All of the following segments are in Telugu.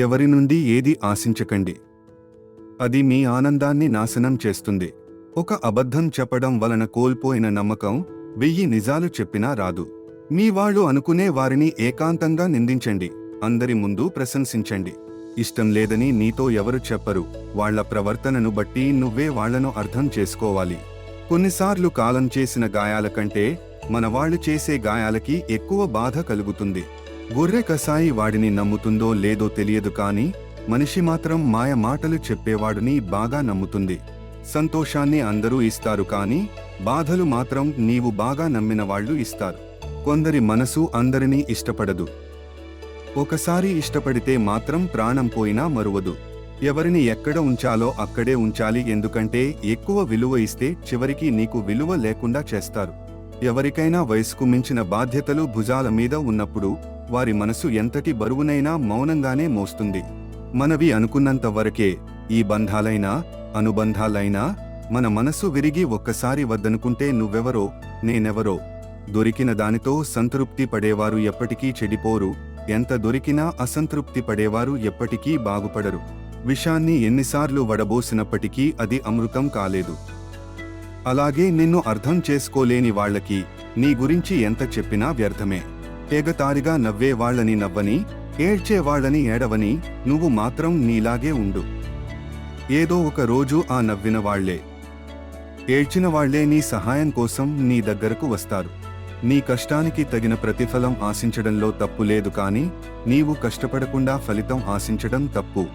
ఎవరి నుండి ఏది ఆశించకండి. అది మీ ఆనందాన్ని నాశనం చేస్తుంది. ఒక అబద్ధం చెప్పడం వలన కోల్పోయిన నమ్మకం 1000 నిజాలు చెప్పినా రాదు. మీ వాళ్ళు అనుకునే వారిని ఏకాంతంగా నిందించండి, అందరి ముందు ప్రశంసించండి. ఇష్టం లేదని నీతో ఎవరు చెప్పరు, వాళ్ల ప్రవర్తనను బట్టి నువ్వే వాళ్లను అర్థం చేసుకోవాలి. కొన్నిసార్లు కాలం చేసిన గాయాల కంటే మనవాళ్లు చేసే గాయాలకి ఎక్కువ బాధ కలుగుతుంది. గొర్రె కసాయి వాడిని నమ్ముతుందో లేదో తెలియదు, కానీ మనిషి మాత్రం మాయ మాటలు చెప్పేవాడిని బాగా నమ్ముతుంది. సంతోషాన్ని అందరూ ఇస్తారు, కానీ బాధలు మాత్రం నీవు బాగా నమ్మిన వాళ్ళు ఇస్తారు. కొందరి మనసు అందరినీ ఇష్టపడదు. ఒకసారి ఇష్టపడితే మాత్రం ప్రాణం పోయినా మరువదు. ఎవరిని ఎక్కడ ఉంచాలో అక్కడే ఉంచాలి, ఎందుకంటే ఎక్కువ విలువ ఇస్తే చివరికి నీకు విలువ లేకుండా చేస్తారు. ఎవరికైనా వయసుకు మించిన బాధ్యతలు భుజాల మీద ఉన్నప్పుడు వారి మనసు ఎంతటి బరువునైనా మౌనంగానే మోస్తుంది. మనవి అనుకున్నంత వరకే ఈ బంధాలైనా అనుబంధాలైనా. మన మనసు విరిగి ఒక్కసారి వద్దనుకుంటే నువ్వెవరో నేనెవరో. దొరికిన దానితో సంతృప్తి పడేవారు ఎప్పటికీ చెడిపోరు, ఎంత దొరికినా అసంతృప్తి పడేవారు ఎప్పటికీ బాగుపడరు. విషాన్ని ఎన్నిసార్లు వడబోసినప్పటికీ అది అమృతం కాలేదు. అలాగే నిన్ను అర్థం చేసుకోలేని వాళ్లకి నీ గురించి ఎంత చెప్పినా వ్యర్థమే. ఎగతాళిగా నవ్వే వాళ్లని నవ్వని, ఏడ్చే వాళ్లని ఏడవని, నువ్వు మాత్రం నీలాగే ఉండు. ఏదో ఒక రోజు ఆ నవ్విన వాళ్లే, ఏడ్చిన వాళ్లే నీ సహాయం కోసం నీ దగ్గరకు వస్తారు. నీ కష్టానికి తగిన ప్రతిఫలం ఆశించడంలో తప్పు లేదు, కానీ నీవు కష్టపడకుండా ఫలితం ఆశించడం తప్పు.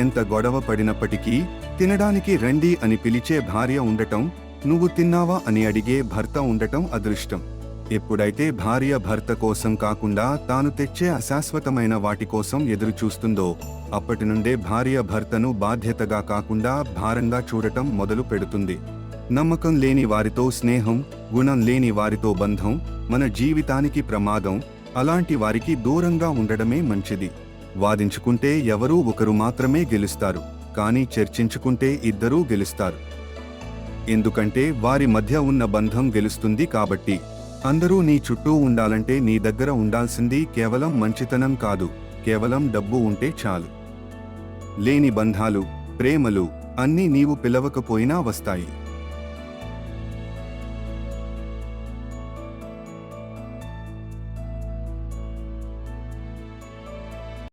ఎంత గొడవ పడినప్పటికీ తినడానికి రండి అని పిలిచే భార్య ఉండటం, నువ్వు తిన్నావా అని అడిగే భర్త ఉండటం అదృష్టం. ఎప్పుడైతే భార్య భర్త కోసం కాకుండా తాను తెచ్చే అశాశ్వతమైన వాటి కోసం ఎదురు చూస్తుందో అప్పటి నుండే భార్య భర్తను బాధ్యతగా కాకుండా భారంగా చూడటం మొదలు పెడుతుంది. నమ్మకం లేని వారితో స్నేహం, గుణం లేని వారితో బంధం మన జీవితానికి ప్రమాదం. అలాంటి వారికి దూరంగా ఉండడమే మంచిది. వాదించుకుంటే ఎవరూ ఒకరు మాత్రమే గెలుస్తారు, కానీ చర్చించుకుంటే ఇద్దరూ గెలుస్తారు. ఎందుకంటే వారి మధ్య ఉన్న బంధం గెలుస్తుంది కాబట్టి. అందరూ నీ చుట్టూ ఉండాలంటే నీ దగ్గర ఉండాల్సింది కేవలం మంచితనం కాదు, కేవలం డబ్బు ఉంటే చాలు. లేని బంధాలు, ప్రేమలు అన్నీ నీవు పిలవకపోయినా వస్తాయి.